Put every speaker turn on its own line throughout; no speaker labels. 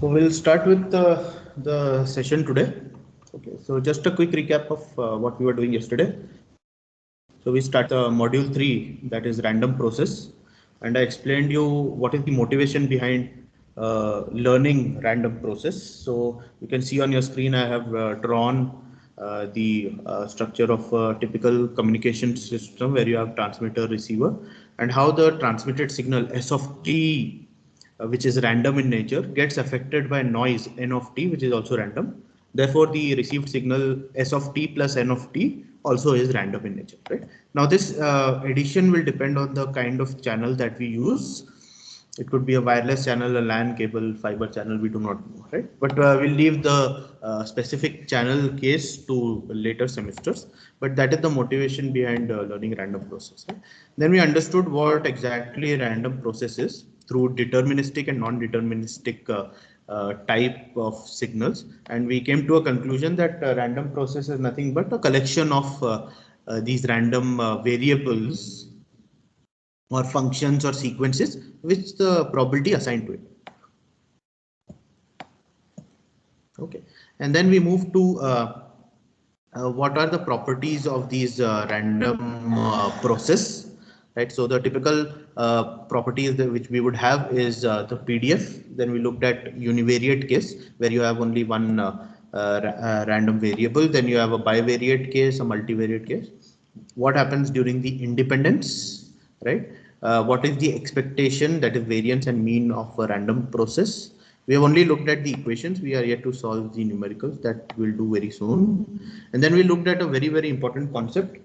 So we'll start with the session today. Okay, so just a quick recap of what we were doing yesterday. So we started with module 3, that is random process, and I explained you what is the motivation behind learning random process. So you can see on your screen I have drawn the structure of a typical communication system where you have transmitter, receiver, and how the transmitted signal S of t, which is random in nature, gets affected by noise n of t, which is also random. Therefore, the received signal S of t plus n of t also is random in nature, right? Now, this addition will depend on the kind of channel that we use. It could be a wireless channel, a LAN cable, fiber channel, we do not know, right? But we'll leave the specific channel case to later semesters. But that is the motivation behind learning random process. Right? Then we understood what exactly random process is through deterministic and non-deterministic type of signals, and we came to a conclusion that random process is nothing but a collection of these random variables or functions or sequences which the probability assigned to it. Okay, and then we move to what are the properties of these random process, right? So the typical properties that which we would have is the PDF. Then we looked at univariate case where you have only one random variable. Then you have a bivariate case, a multivariate case. What happens during the independence, right? What is the expectation, that is variance and mean of a random process. We have only looked at the equations. We are yet to solve the numericals, that we'll do very soon. And then we looked at a very important concept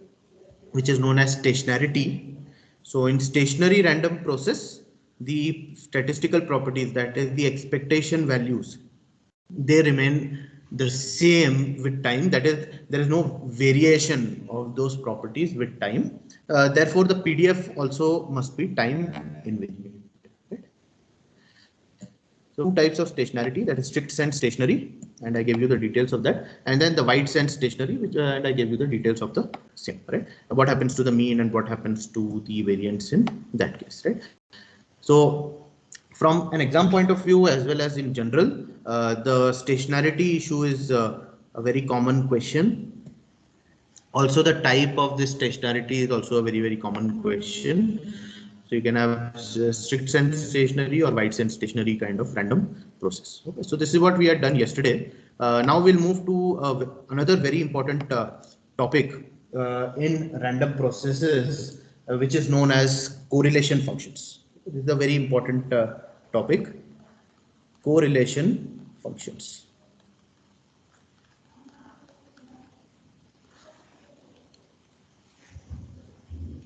which is known as stationarity. So in stationary random process, the statistical properties, that is the expectation values, they remain the same with time. That is, there is no variation of those properties with time. Therefore, the PDF also must be time invariant. Right? So two types of stationarity, that is strict sense stationary, and I gave you the details of that, and then the wide sense stationary, which and I gave you the details of the same. Right? What happens to the mean and what happens to the variance in that case. Right? So from an exam point of view as well as in general, the stationarity issue is a very common question. Also, the type of this stationarity is also a very common question. So you can have strict sense stationary or wide sense stationary kind of random process. Okay, so this is what we had done yesterday. Now we'll move to another very important topic in random processes, which is known as correlation functions. This is a very important topic, correlation functions.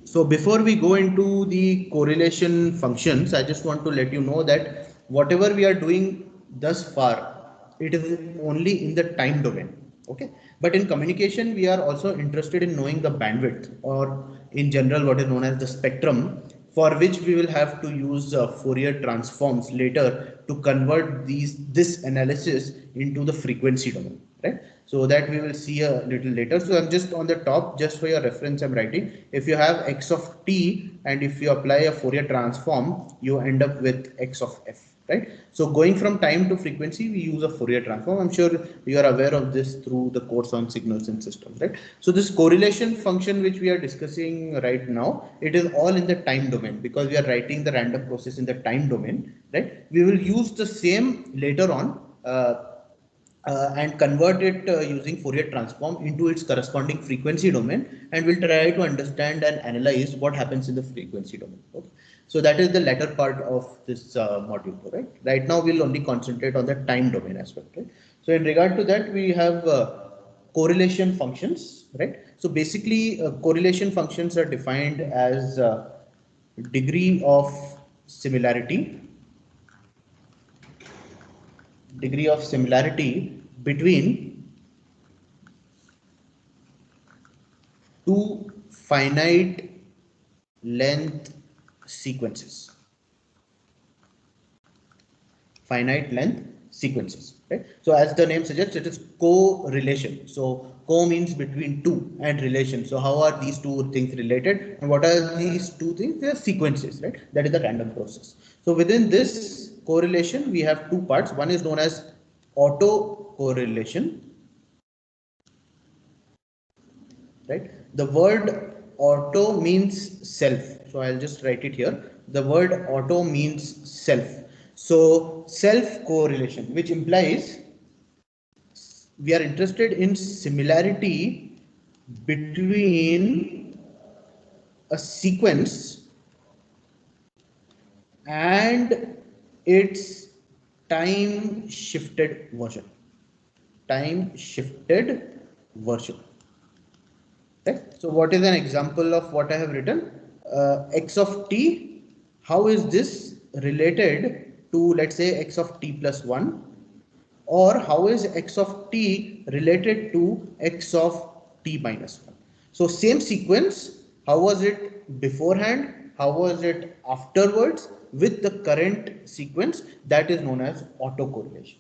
So before we go into the correlation functions, I just want to let you know that whatever we are doing thus far, it is only in the time domain. Okay, but in communication, we are also interested in knowing the bandwidth, or in general, what is known as the spectrum, for which we will have to use Fourier transforms later to convert this analysis into the frequency domain, right? So that we will see a little later. So I'm just on the top, just for your reference, I'm writing, if you have x of t and if you apply a Fourier transform, you end up with x of f, right? So going from time to frequency, we use a Fourier transform. I'm sure you are aware of this through the course on signals and systems, right? So this correlation function which we are discussing right now, it is all in the time domain because we are writing the random process in the time domain, right? We will use the same later on and convert it using Fourier transform into its corresponding frequency domain, and we'll try to understand and analyze what happens in the frequency domain. Okay? So that is the latter part of this module, right? Right now we'll only concentrate on the time domain aspect, right? So in regard to that, we have correlation functions, right? So basically, correlation functions are defined as degree of similarity between two finite length sequences. Right? So as the name suggests, it is correlation. So co means between two and relation. So how are these two things related? And what are these two things? They are sequences, right? That is the random process. So within this correlation, we have two parts. One is known as auto correlation, right? The word auto means self. So I'll just write it here. The word auto means self. So self correlation, which implies we are interested in similarity between a sequence and its time shifted version. Time shifted version. Right? So what is an example of what I have written? X of t, how is this related to, let's say, x of t plus 1? Or how is x of t related to x of t minus 1? So same sequence, how was it beforehand? How was it afterwards with the current sequence? That is known as autocorrelation.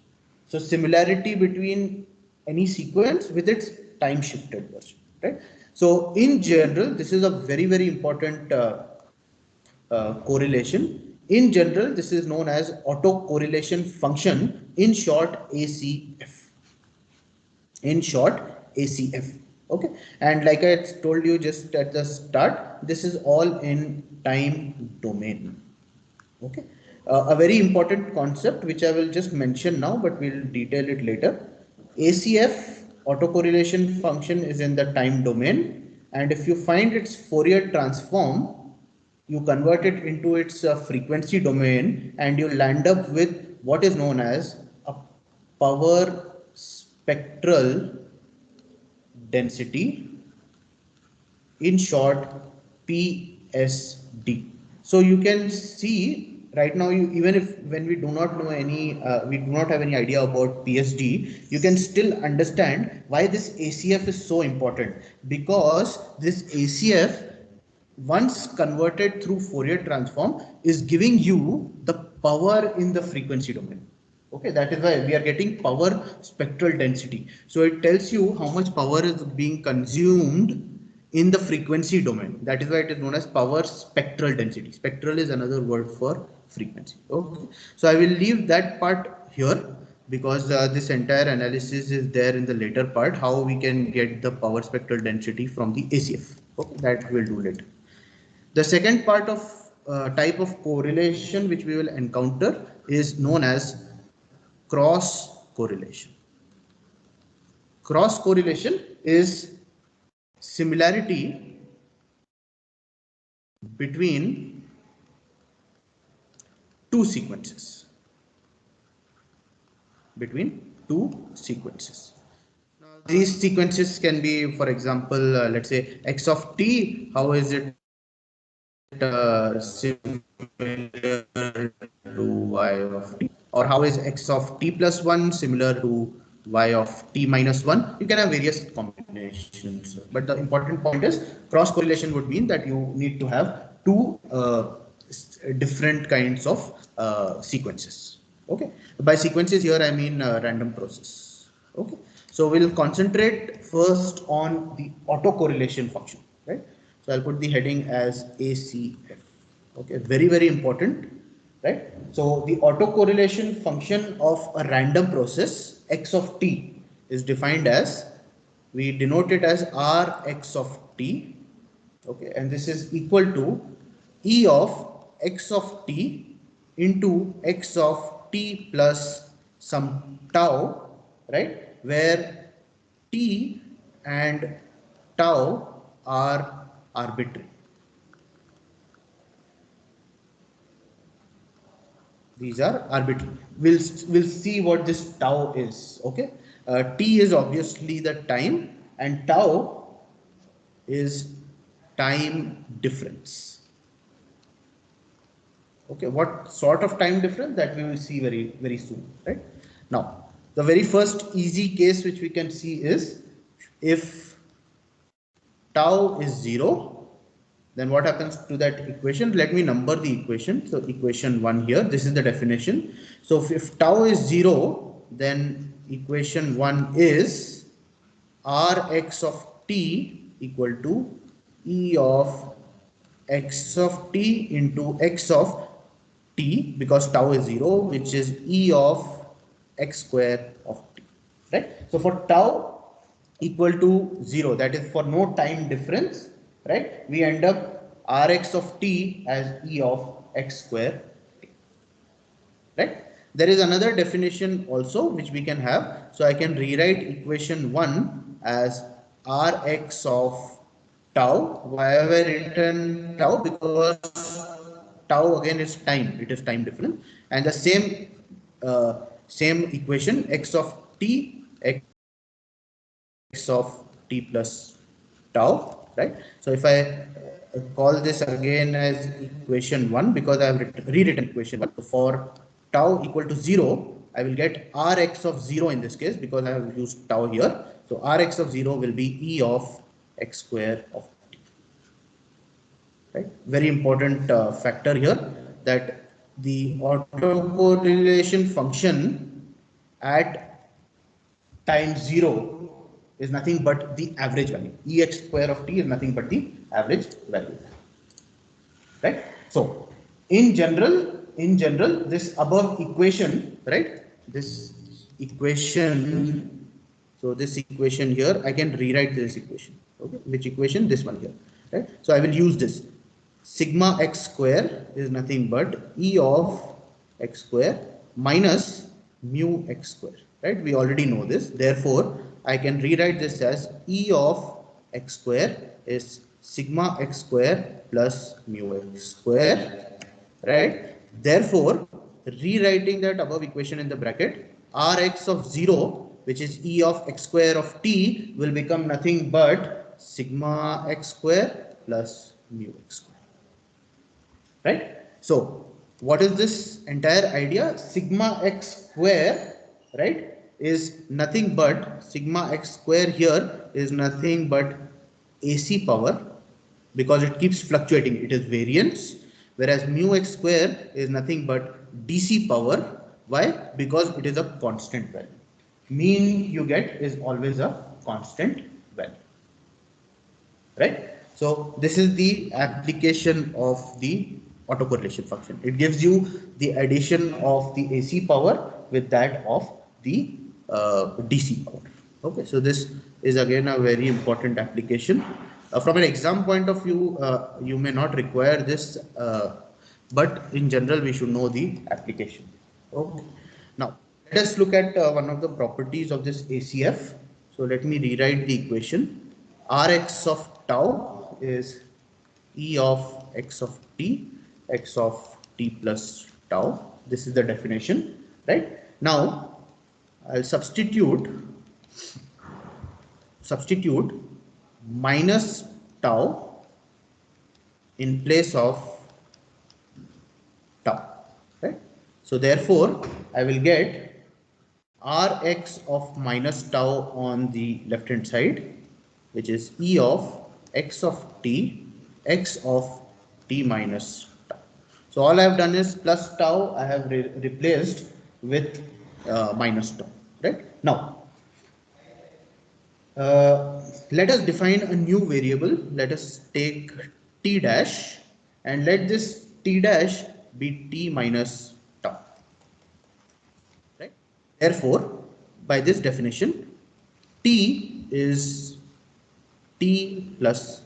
So similarity between any sequence with its time shifted version, right? So in general, this is a very, very important correlation. In general, this is known as autocorrelation function, in short ACF. In short ACF. Okay, and like I told you just at the start, this is all in time domain. Okay, a very important concept which I will just mention now, but we'll detail it later. ACF, autocorrelation function, is in the time domain, and if you find its Fourier transform, you convert it into its frequency domain, and you land up with what is known as a power spectral density, in short PSD. So you can see right now, you even if when we do not know any, we do not have any idea about PSD, you can still understand why this ACF is so important, because this ACF, once converted through Fourier transform, is giving you the power in the frequency domain. Okay, that is why we are getting power spectral density. So it tells you how much power is being consumed in the frequency domain. That is why it is known as power spectral density. Spectral is another word for frequency. Okay, so I will leave that part here, because this entire analysis is there in the later part, how we can get the power spectral density from the ACF. Okay, that we'll do later. The second part of type of correlation which we will encounter is known as cross correlation. Cross correlation is similarity between two sequences. Between two sequences. Now, these sequences can be, for example, let's say x of t. How is it similar to y of t? Or how is x of t plus 1 similar to y of t minus 1? You can have various combinations, but the important point is cross correlation would mean that you need to have two different kinds of sequences. Okay, by sequences here I mean random process. Okay, so we'll concentrate first on the autocorrelation function, right? So I'll put the heading as ACF. Okay, very, very important, right? So the autocorrelation function of a random process x of t is defined as, we denote it as Rx of t. Okay, and this is equal to E of x of t into x of t plus some tau, right? Where t and tau are arbitrary. These are arbitrary. We'll see what this tau is. Okay, t is obviously the time, and tau is time difference. Okay, what sort of time difference, that we will see very, very soon, right? Now, the very first easy case which we can see is, if tau is 0, then what happens to that equation? Let me number the equation. So equation 1 here, this is the definition. So if tau is 0, then equation 1 is Rx of t equal to E of x of t into x of t, because tau is 0, which is e of x square of t, right? So for tau equal to 0, that is for no time difference, right, we end up rx of t as e of x square, right? There is another definition also which we can have. So I can rewrite equation 1 as rx of tau. Why have I written tau? Because tau again is time, it is time difference, and the same equation, x of t, x of t plus tau, right? So if I call this again as equation 1, because I have rewritten equation 1, so for tau equal to 0, I will get rx of 0 in this case, because I have used tau here. So rx of 0 will be e of x square of t, right? Very important factor here, that the autocorrelation function at time 0 is nothing but the average value. Ex square of t is nothing but the average value, right? So in general, this above equation, right? This equation, so this equation here, I can rewrite this equation. Okay, which equation? This one here, right? So I will use this. Sigma x square is nothing but e of x square minus mu x square, right? We already know this. Therefore, I can rewrite this as e of x square is sigma x square plus mu x square, right? Therefore, rewriting that above equation in the bracket, rx of 0, which is e of x square of t, will become nothing but sigma x square plus mu x square, right? So what is this entire idea? Sigma x square, right, is nothing but sigma x square here is nothing but AC power, because it keeps fluctuating, it is variance, whereas mu x square is nothing but DC power. Why? Because it is a constant value. Mean you get is always a constant value, right? So this is the application of the autocorrelation function. It gives you the addition of the AC power with that of the DC power. Okay, so this is again a very important application. From an exam point of view, you may not require this, but in general, we should know the application. Okay. Now, let us look at one of the properties of this ACF. So let me rewrite the equation. Rx of tau is e of x of t, x of t plus tau. This is the definition, right? Now, I'll substitute minus tau in place of tau, right? So therefore, I will get Rx of minus tau on the left hand side, which is e of x of t, x of t minus tau. So all I have done is plus tau, I have replaced with minus tau, right? Now, let us define a new variable. Let us take t dash, and let this t dash be t minus tau, right? Therefore, by this definition, t is t plus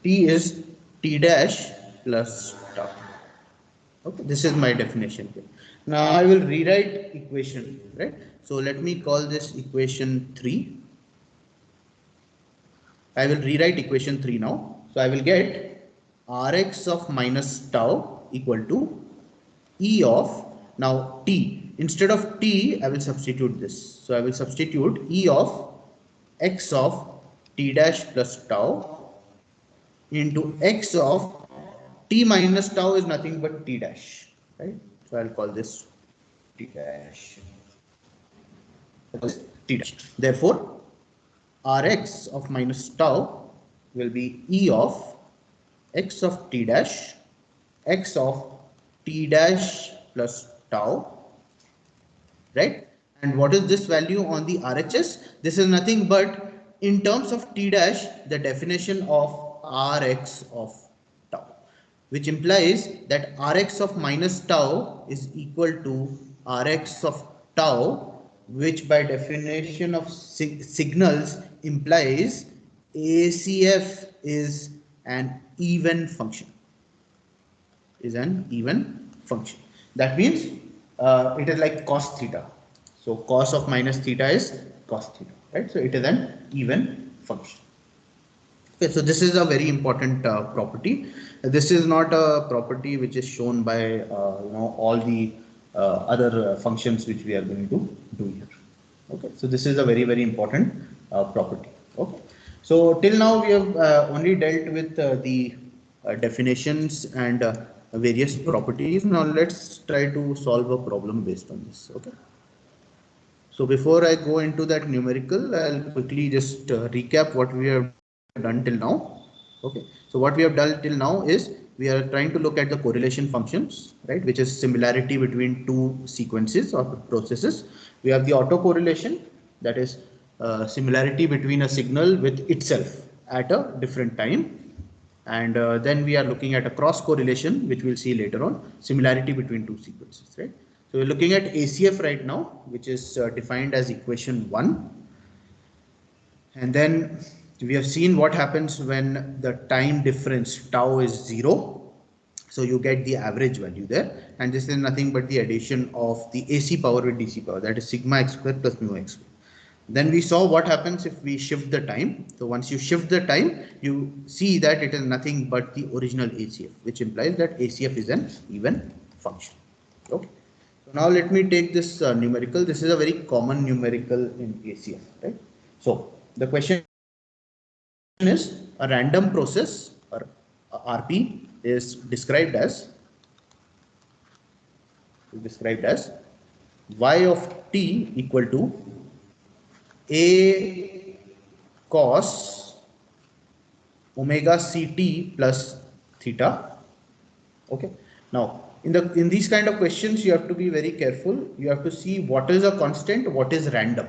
t is t dash plus tau. Okay, this is my definition here. Now I will rewrite equation, right? So let me call this equation 3. I will rewrite equation 3 now. So I will get Rx of minus tau equal to E of, now t. Instead of t, I will substitute this. So I will substitute E of x of t dash plus tau into x of t minus tau is nothing but t dash, right? So I'll call this t dash. T dash. Therefore, Rx of minus tau will be E of x of t dash, x of t dash plus tau, right? And what is this value on the RHS? This is nothing but, in terms of t dash, the definition of Rx of tau. which implies that Rx of minus tau is equal to Rx of tau, which by definition of signals implies ACF is an even function. That means it is like cos theta. So cos of minus theta is cos theta, right? So it is an even function. Okay, so this is a very important property. This is not a property which is shown by all the other functions which we are going to do here. Okay, so this is a very important property. Okay, so till now we have only dealt with the definitions and various properties. Now let's try to solve a problem based on this. Okay. So before I go into that numerical, I'll quickly just recap what we have done till now. Okay. So what we have done till now is we are trying to look at the correlation functions, right, which is similarity between two sequences or processes. We have the autocorrelation, that is similarity between a signal with itself at a different time. And then we are looking at a cross correlation, which we'll see later on, similarity between two sequences, right? So we're looking at ACF right now, which is defined as equation 1. And then we have seen what happens when the time difference tau is 0. So you get the average value there. And this is nothing but the addition of the AC power with DC power, that is sigma x square plus mu x square. Then we saw what happens if we shift the time. So once you shift the time, you see that it is nothing but the original ACF, which implies that ACF is an even function. Okay. So now let me take this numerical. This is a very common numerical in ACF, right? So the question is, a random process or RP is described as y of t equal to a cos omega ct plus theta. Okay. Now in these kind of questions, you have to be very careful. You have to see what is a constant, what is random.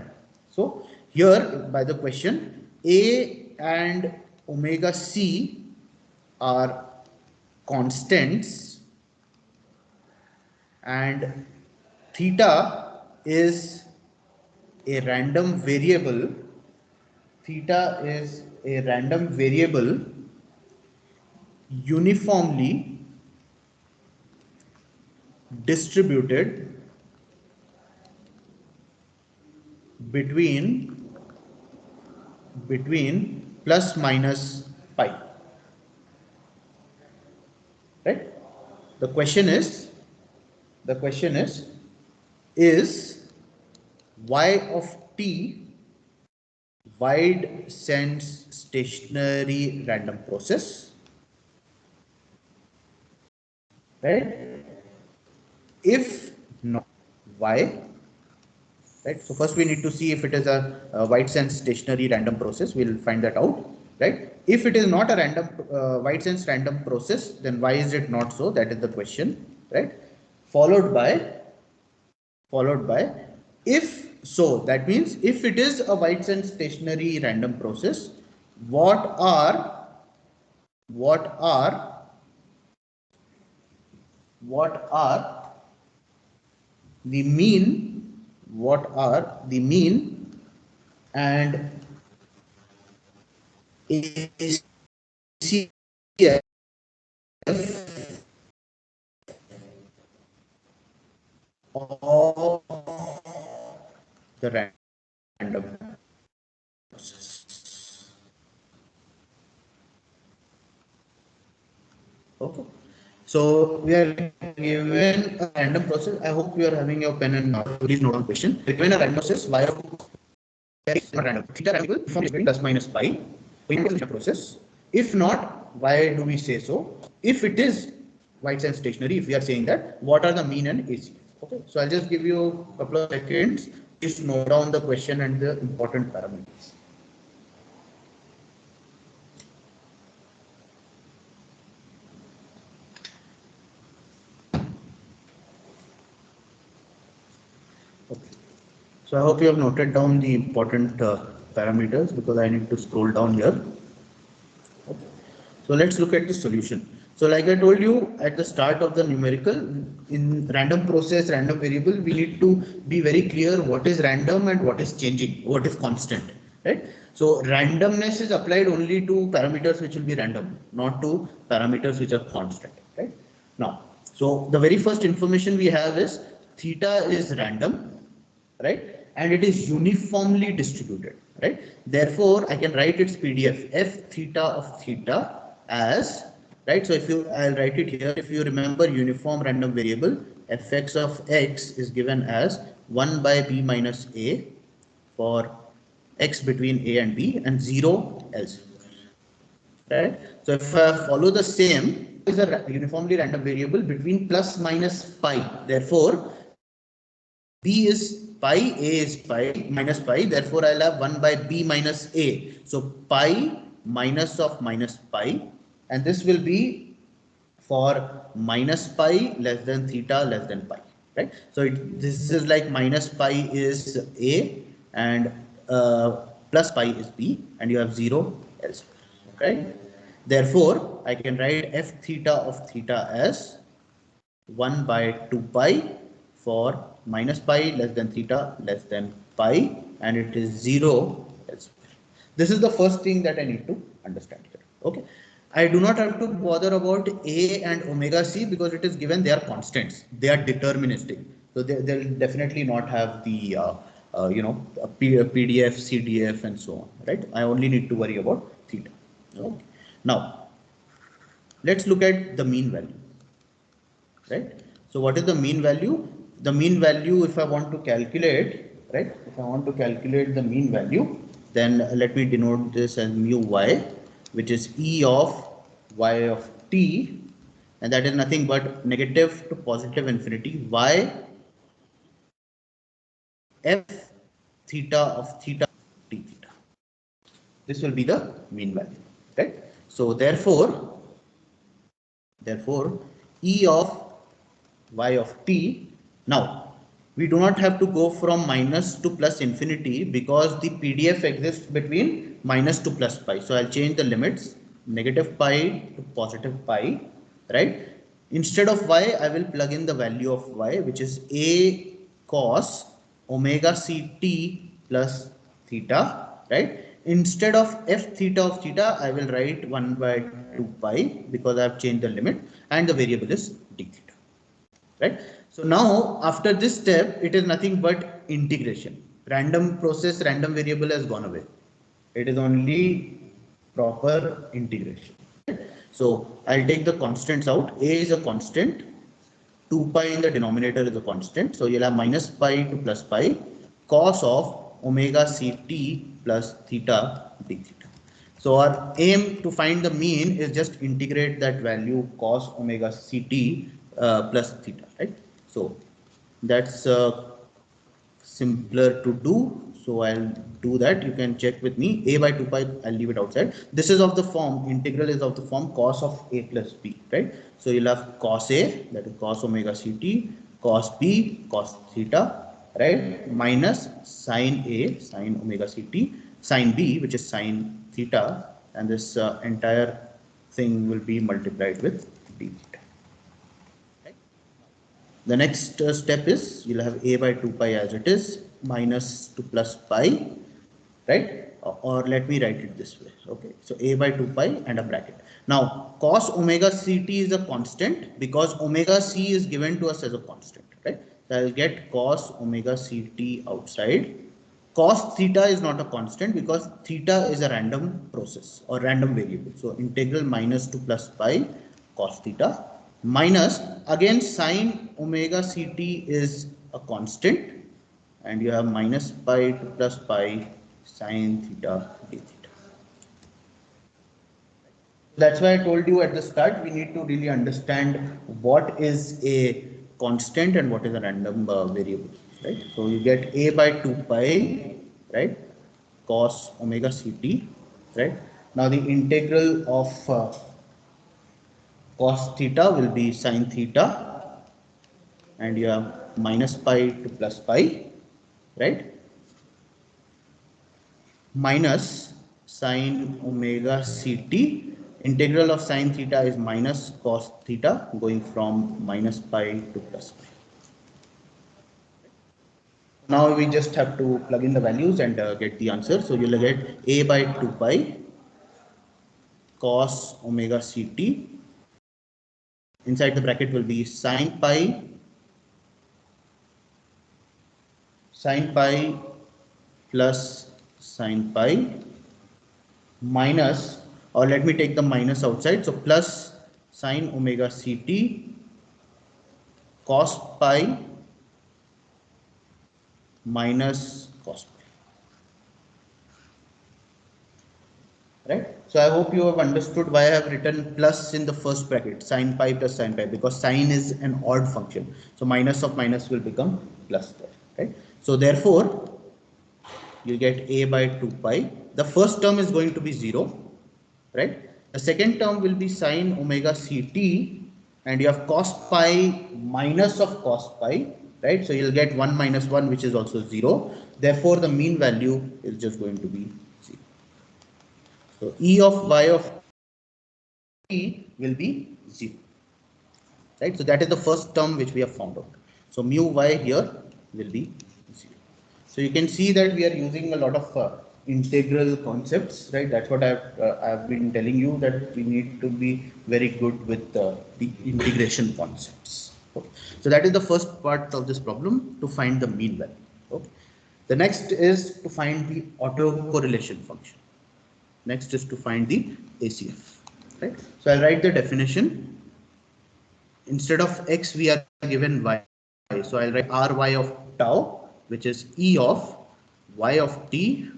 So here by the question, a and omega c are constants and theta is a random variable. Theta is a random variable uniformly distributed between plus minus pi, right? The question is y of t wide sense stationary random process, right? If not, why? Right. So first we need to see if it is a wide sense stationary random process. We'll find that out, right? If it is not a random wide sense random process, then why is it not so? That is the question, right? Followed by if so, that means if it is a wide sense stationary random process, what are the mean, and ACF of the random process. Okay. So we are given a random process. I hope you are having your pen and please note down question. Given a random process, y of x not random. Theta radical from plus minus pi. Process. If not, why do we say so? If it is wide sense stationary, if we are saying that, what are the mean and AC? Okay. So I'll just give you a couple of seconds. Just note down the question and the important parameters. Okay. So I hope you have noted down the important parameters because I need to scroll down here. Okay. So let's look at the solution. So like I told you at the start of the numerical, in random process, random variable, we need to be very clear what is random and what is changing, what is constant, right? So randomness is applied only to parameters which will be random, not to parameters which are constant, right? Now, so the very first information we have is theta is random, right? And it is uniformly distributed, right? Therefore, I can write its PDF f theta of theta as, right? So if you, I'll write it here. If you remember uniform random variable, fx of x is given as 1 by b minus a for x between a and b and 0 else, right? So if I follow the same, is a uniformly random variable between plus minus pi. Therefore, b is pi, a is pi, minus pi. Therefore, I'll have 1 by b minus a. So pi minus of minus pi, and this will be for minus pi less than theta less than pi, right? So this is like minus pi is a and plus pi is b, and you have 0 elsewhere, okay? Therefore, I can write f theta of theta as 1 by 2 pi for minus pi less than theta less than pi, and it is 0 elsewhere. This is the first thing that I need to understand here. Okay. I do not have to bother about a and omega c because it is given they are constants. They are deterministic. So they'll definitely not have the PDF, CDF, and so on. Right. I only need to worry about theta. Okay. Now let's look at the mean value, right? So what is the mean value? The mean value, if I want to calculate, right? If I want to calculate the mean value, then let me denote this as mu y, which is e of y of t, and that is nothing but negative to positive infinity y f theta of theta d theta. This will be the mean value, right? So therefore e of y of t. Now, we do not have to go from minus to plus infinity because the PDF exists between minus to plus pi. So I'll change the limits, negative pi to positive pi, right? Instead of y, I will plug in the value of y, which is a cos omega ct plus theta, right? Instead of f theta of theta, I will write 1 by 2 pi because I have changed the limit and the variable is d theta, right? So now after this step, it is nothing but integration. Random process, random variable has gone away. It is only proper integration. So I'll take the constants out. A is a constant. 2 pi in the denominator is a constant. So you'll have minus pi to plus pi cos of omega ct plus theta d theta. So our aim to find the mean is just integrate that value cos omega ct plus theta, right? So that's simpler to do. So I'll do that. You can check with me. A by 2 pi, I'll leave it outside. This is of the form, integral is of the form cos of a plus b, right? So you'll have cos a, that is cos omega ct, cos b, cos theta, right? Minus sine a, sine omega ct, sine b, which is sine theta, and this entire thing will be multiplied with d theta. The next step is you'll have a by 2 pi as it is minus to plus pi, right? Or let me write it this way. Okay, so a by 2 pi and a bracket. Now cos omega ct is a constant because omega c is given to us as a constant, right? So I'll get cos omega ct outside. Cos theta is not a constant because theta is a random process or random variable. So integral minus to plus pi cos theta minus again sine omega ct is a constant, and you have minus pi to plus pi sine theta d theta. That's why I told you at the start we need to really understand what is a constant and what is a random variable, right? So you get a by 2 pi, right, cos omega ct, right? Now the integral of cos theta will be sine theta, and you have minus pi to plus pi, right, minus sine omega ct Integral of sine theta is minus cos theta, going from minus pi to plus pi. Now we just have to plug in the values and get the answer. So you'll get a by 2 pi cos omega ct. Inside the bracket will be sine pi plus sine pi minus, or let me take the minus outside, so plus sine omega ct cos pi minus cos pi. Right? So I hope you have understood why I have written plus in the first bracket, sine pi plus sine pi, because sine is an odd function. So minus of minus will become plus there. Right? So therefore, you get a by 2 pi. The first term is going to be 0. Right? The second term will be sine omega ct, and you have cos pi minus of cos pi. Right? So you'll get 1 minus 1, which is also 0. Therefore, the mean value is just going to be 0. So E of y of t will be 0. Right? So that is the first term which we have found out. So mu y here will be 0. So you can see that we are using a lot of integral concepts, right? That's what I've been telling you, that we need to be very good with the integration concepts. Okay. So that is the first part of this problem, to find the mean value. Okay. The next is to find the autocorrelation function. Next is to find the ACF. Right? So I'll write the definition. Instead of x, we are given y. So I'll write Ry of tau, which is E of y of t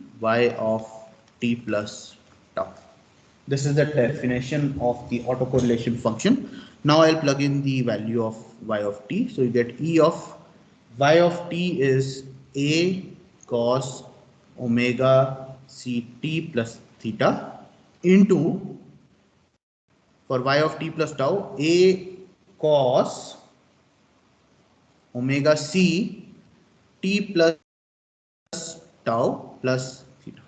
plus tau. This is the definition of the autocorrelation function. Now I'll plug in the value of y of t. So you get E of y of t is a cos omega ct plus theta into, for y of t plus tau, a cos omega c t plus tau plus theta.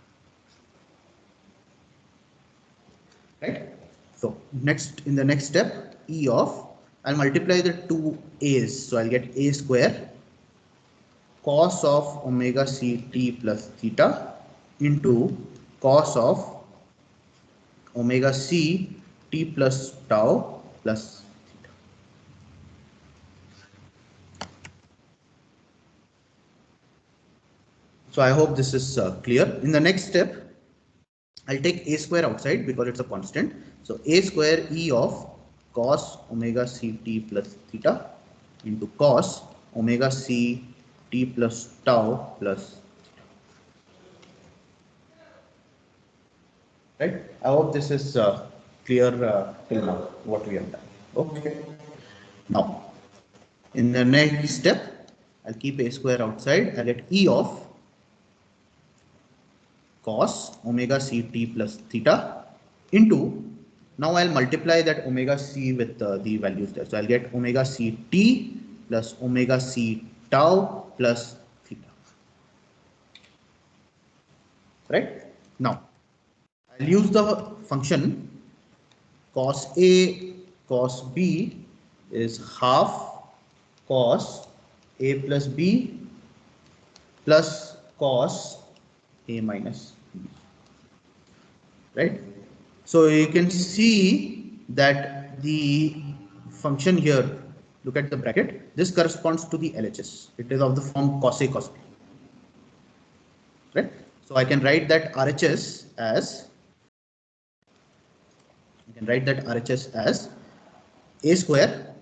Right? So next, in the next step, E of, I'll multiply the two a's. So I'll get a square cos of omega c t plus theta into cos of omega c t plus tau plus theta. So I hope this is clear. In the next step, I'll take a square outside because it's a constant. So a square E of cos omega c t plus theta into cos omega c t plus tau plus theta. Right? I hope this is clear till now what we have done. Okay. Now, in the next step, I'll keep a square outside. I'll get E of cos omega c t plus theta into, now I'll multiply that omega c with the values there. So I'll get omega c t plus omega c tau plus theta. Right? Now, I'll use the function cos a cos b is half cos a plus b plus cos a minus b. Right? So you can see that the function here, look at the bracket, this corresponds to the LHS. It is of the form cos A cos B. Right? So I can write that RHS as, a square,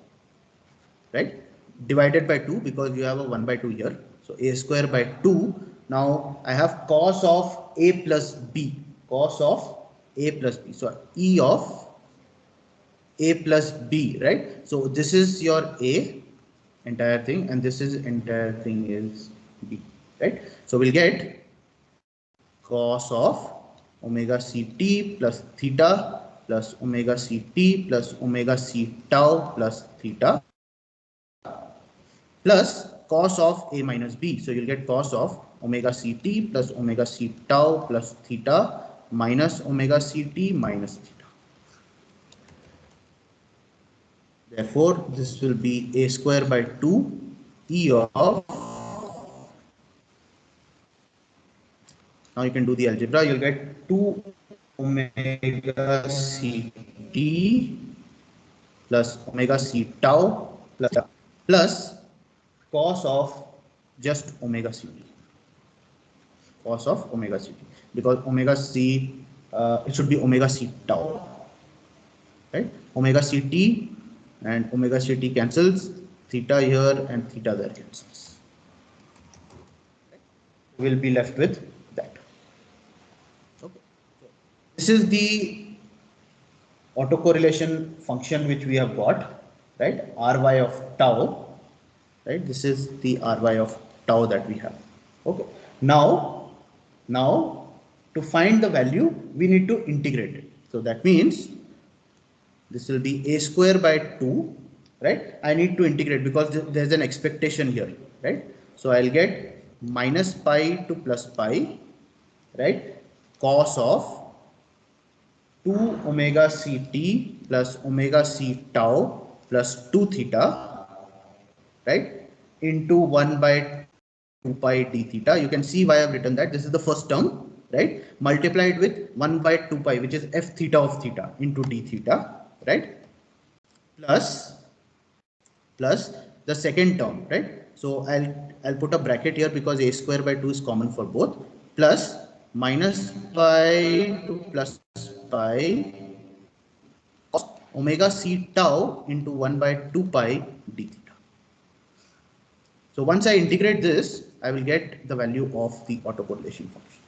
right, divided by 2, because you have a 1 by 2 here. So a square by 2. Now I have cos of a plus b, cos of a plus b. So E of a plus b, right? So this is your a entire thing, and this is entire thing is b, right? So we'll get cos of omega ct plus theta plus omega ct plus omega c tau plus theta plus cos of a minus b. So you'll get cos of omega ct plus omega c tau plus theta minus omega ct minus theta. Therefore, this will be a square by 2 e of, now you can do the algebra, you'll get 2 omega ct plus omega c tau plus cos of just omega ct, cos of omega ct, because omega c, it should be omega c tau, right? Omega ct and omega ct cancels, theta here and theta there cancels. We'll be left with that. Okay. This is the autocorrelation function which we have got, right? Ry of tau, right? This is the Ry of tau that we have. Okay. Now to find the value, we need to integrate it. So that means this will be a square by 2, right? I need to integrate because there's an expectation here, right? So I'll get minus pi to plus pi, right? Cos of 2 omega ct plus omega c tau plus 2 theta, right? Into 1 by 2 pi d theta. You can see why I've written that. This is the first term, right? Multiplied with 1 by 2 pi, which is f theta of theta into d theta, right? Plus the second term, right? So I'll put a bracket here because a square by 2 is common for both, plus minus pi to plus pi cos omega c tau into 1 by 2 pi d theta. So once I integrate this, I will get the value of the autocorrelation function.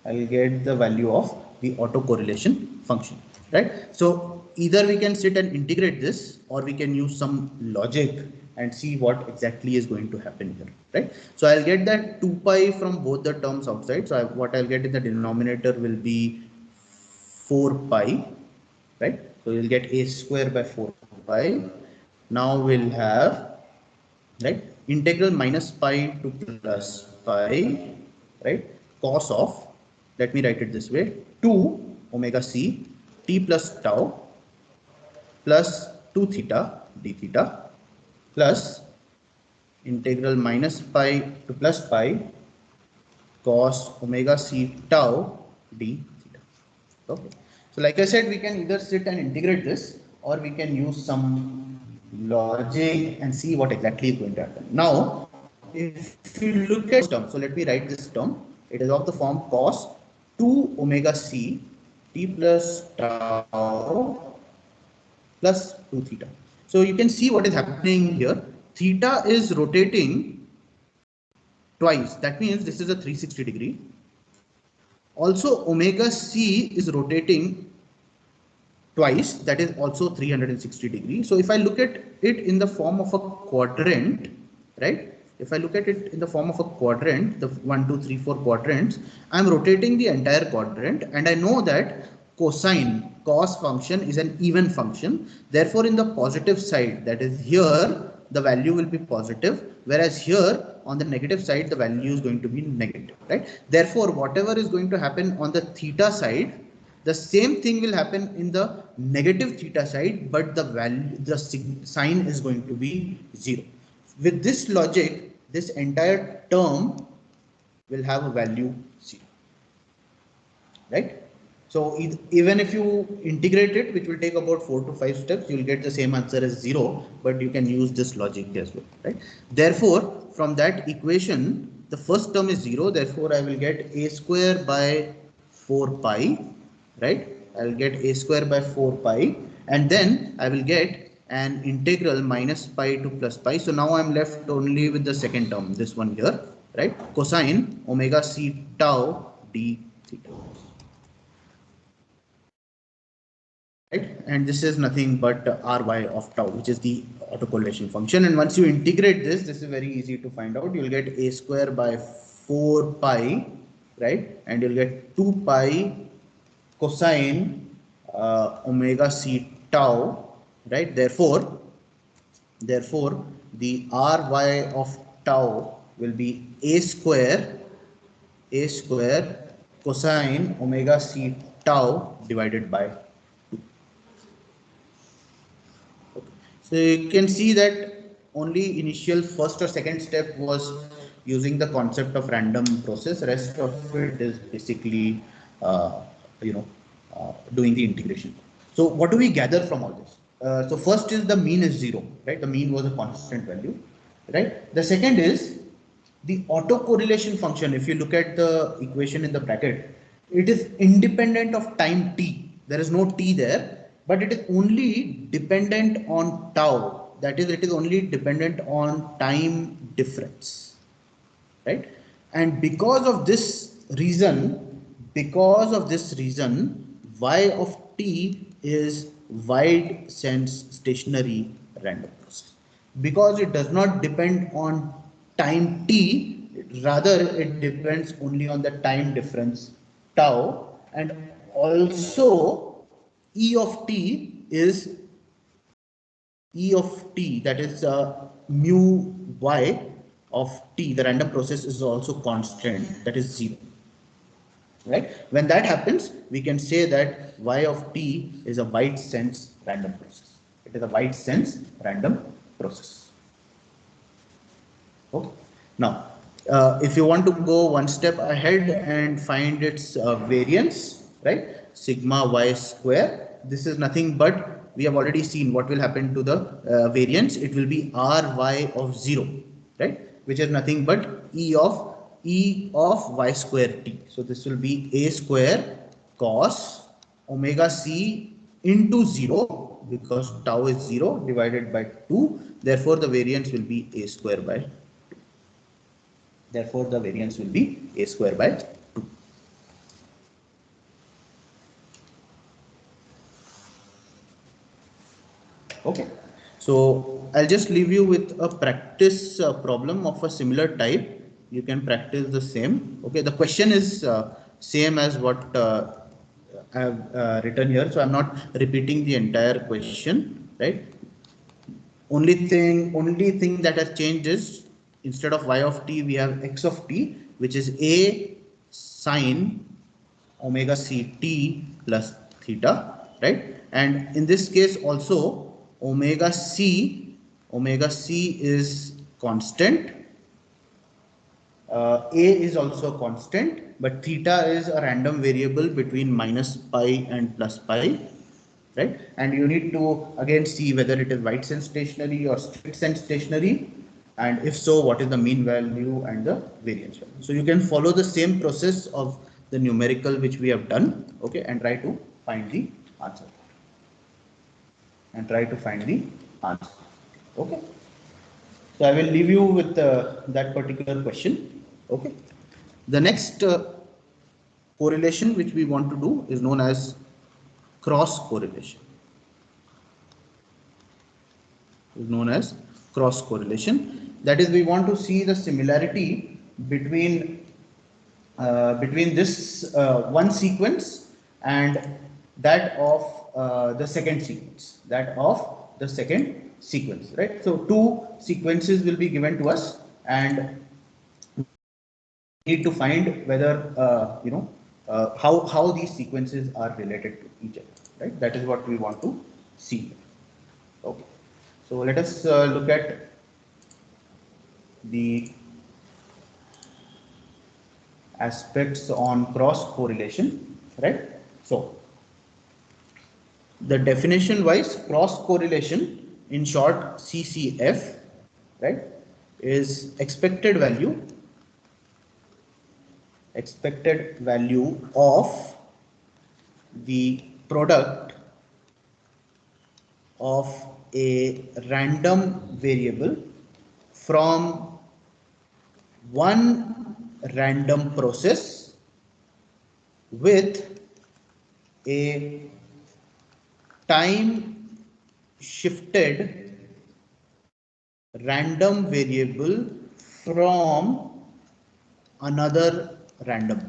I will get the value of the autocorrelation function, right? So either we can sit and integrate this, or we can use some logic and see what exactly is going to happen here, right? So I'll get that 2 pi from both the terms outside. So what I'll get in the denominator will be 4 pi, right? So you'll get a square by 4 pi. Now we'll have, right, integral minus pi to plus pi, right, cos of, let me write it this way, 2 omega c t plus tau plus 2 theta d theta plus integral minus pi to plus pi cos omega c tau d theta. Okay. So like I said, we can either sit and integrate this, or we can use some logic and see what exactly is going to happen. Now, if you look at this term, so let me write this term. It is of the form cos 2 omega c t plus tau plus 2 theta. So you can see what is happening here. Theta is rotating twice. That means this is a 360 degree. Also, omega c is rotating twice, that is also 360 degrees. So if I look at it in the form of a quadrant, right? If I look at it in the form of a quadrant, the 1, 2, 3, 4 quadrants, I'm rotating the entire quadrant, and I know that cos function is an even function. Therefore, in the positive side, that is here, the value will be positive, whereas here on the negative side, the value is going to be negative, right? Therefore, whatever is going to happen on the theta side, the same thing will happen in the negative theta side, but the value, the sign is going to be 0. With this logic, this entire term will have a value 0, right? So even if you integrate it, which will take about 4 to 5 steps, you will get the same answer as 0, but you can use this logic as well, right? Therefore, from that equation, the first term is 0, therefore I will get a square by 4 pi, right? I'll get a square by 4 pi, and then I will get an integral minus pi to plus pi. So now I'm left only with the second term, this one here, right? Cosine omega c tau d theta. Right, and this is nothing but Ry of tau, which is the autocorrelation function. And once you integrate this, this is very easy to find out. You'll get a square by 4 pi, right? And you'll get 2 pi cosine omega c tau, right? Therefore, the Ry of tau will be a square cosine omega c tau divided by 2. So you can see that only initial first or second step was using the concept of random process. Rest of it is basically, uh, you know, doing the integration. So what do we gather from all this? So first is the mean is 0, right? The mean was a constant value, right? The second is the autocorrelation function. If you look at the equation in the bracket, it is independent of time t. There is no t there, but it is only dependent on tau. That is, it is only dependent on time difference, right? And because of this reason, y of t is wide sense stationary random process. Because it does not depend on time t, rather it depends only on the time difference tau, and also e of t is E of t, that is mu y of t, the random process is also constant, that is 0. Right? When that happens, we can say that y of t is a wide sense random process. It is a wide sense random process. Okay. Now, if you want to go one step ahead and find its variance, right? Sigma y square. This is nothing but we have already seen what will happen to the variance. It will be ry of 0, right? Which is nothing but e of y square t. So this will be a square cos omega c into 0, because tau is 0 divided by 2. Therefore, the variance will be a square by 2. Therefore, the variance will be a square by 2. Okay. So I'll just leave you with a practice problem of a similar type. You can practice the same. Okay. The question is same as what I have written here. So I'm not repeating the entire question, right? Only thing that has changed is instead of y of t, we have x of t, which is a sine omega c t plus theta, right? And in this case also omega c is constant, a is also constant, but theta is a random variable between minus pi and plus pi, right? And you need to again see whether it is wide sense stationary or strict sense stationary, and if so, what is the mean value and the variance value. So you can follow the same process of the numerical which we have done, okay, and try to find the answer. Okay. So I will leave you with that particular question. Okay. The next correlation which we want to do is known as cross correlation. That is, we want to see the similarity between this one sequence and that of the second sequence. Right? So two sequences will be given to us, and need to find whether how these sequences are related to each other. Right? That is what we want to see. Okay. So let us look at the aspects on cross correlation, right? So the definition wise, cross correlation, in short CCF, right, is expected value of the product of a random variable from one random process with a time shifted random variable from another random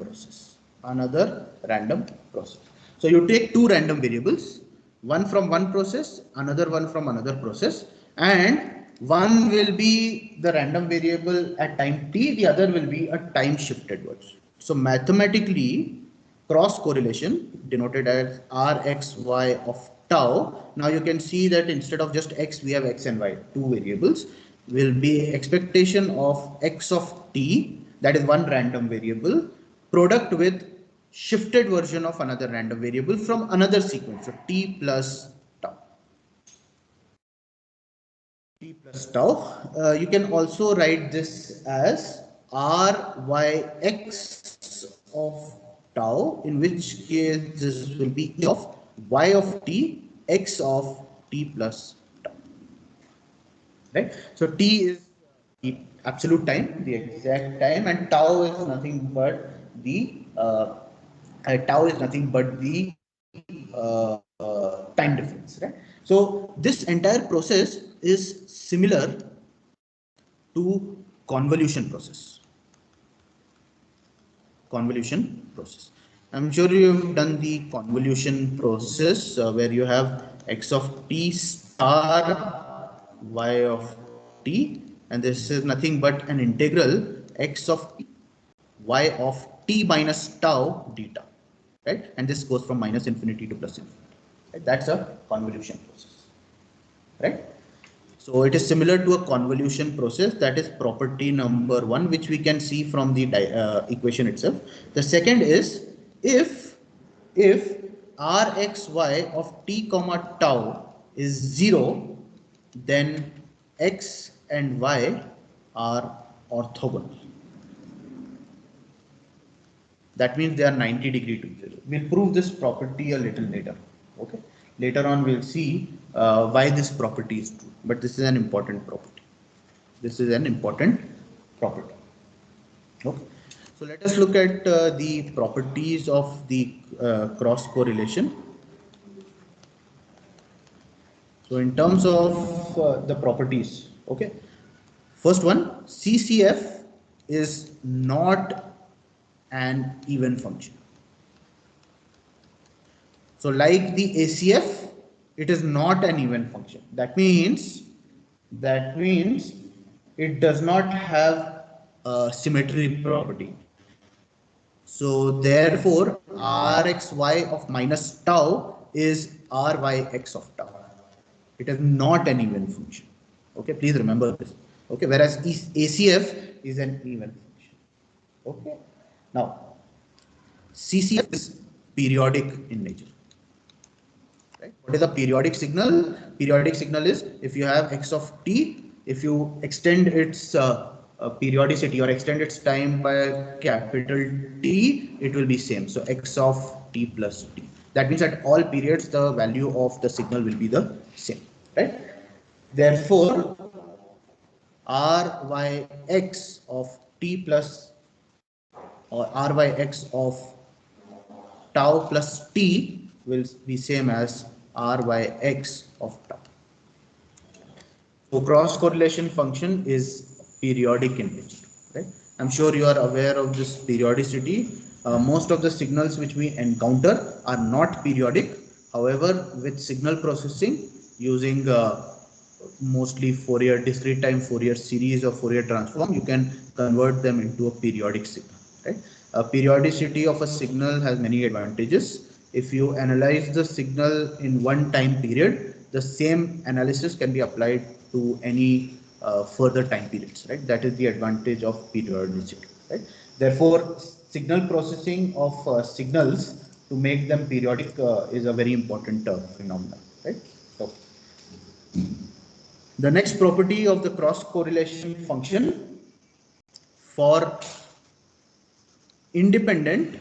process. So you take two random variables, one from one process, another one from another process, and one will be the random variable at time t, the other will be a time shifted one. So mathematically, cross correlation, denoted as Rxy of tau, now you can see that instead of just x, we have x and y, two variables, will be expectation of x of t, that is one random variable, product with shifted version of another random variable from another sequence, so t plus tau. T plus tau. You can also write this as ryx of tau, in which case this will be e of y of t, x of t plus tau. Right? So t is the absolute time, the exact time, and tau is nothing but the time difference. Right? So this entire process is similar to convolution process. I'm sure you've done the convolution process where you have x of t star y of t, and this is nothing but an integral x of t, y of t minus tau deta, right? And this goes from minus infinity to plus infinity. Right? That's a convolution process, right? So it is similar to a convolution process. That is property number one, which we can see from the equation itself. The second is if rxy of t comma tau is 0, then x and y are orthogonal. That means they are 90° to 0. We'll prove this property a little later. Okay. Later on, we'll see why this property is true. But this is an important property. Okay. So let us look at the properties of the cross correlation. So in terms of the properties, okay. First one, CCF is not an even function. So like the ACF, it is not an even function. That means it does not have a symmetry property. So therefore, Rxy of minus tau is Ryx of tau. It is not an even function. Okay, please remember this. Okay, whereas ACF is an even function. Okay, now CCF is periodic in nature. Right? What is a periodic signal? Periodic signal is if you have x of t, if you extend its periodicity or extend its time by capital T, it will be same. So x of t plus t. That means at all periods the value of the signal will be the same. Right? Therefore, Ryx of t plus or Ryx of tau plus t will be same as Ryx of tau. So cross correlation function is periodic in nature, right? I'm sure you are aware of this periodicity. Most of the signals which we encounter are not periodic. However, with signal processing using mostly Fourier discrete time Fourier series or Fourier transform, you can convert them into a periodic signal, right? Periodicity of a signal has many advantages. If you analyze the signal in one time period, the same analysis can be applied to any further time periods, right? That is the advantage of periodicity, right? Therefore, signal processing of signals to make them periodic is a very important phenomenon, right? So, the next property of the cross correlation function for independent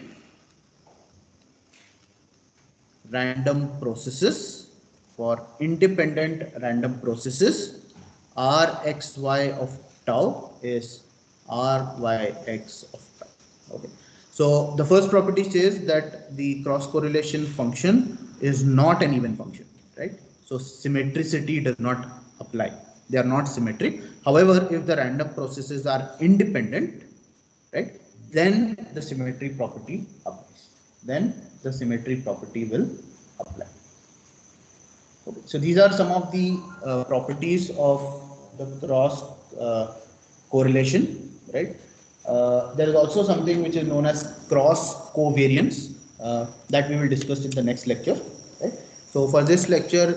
random processes Rxy of tau is Ryx of tau. Okay. So the first property says that the cross correlation function is not an even function, right? So symmetricity does not apply. They are not symmetric. However, if the random processes are independent, right, then the symmetry property applies. Then the symmetry property will apply. Okay. So these are some of the properties of the cross correlation, right? There is also something which is known as cross covariance that we will discuss in the next lecture, right? So for this lecture,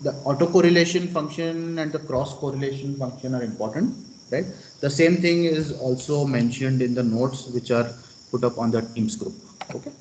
the autocorrelation function and the cross correlation function are important, right? The same thing is also mentioned in the notes which are put up on the Teams group. Okay.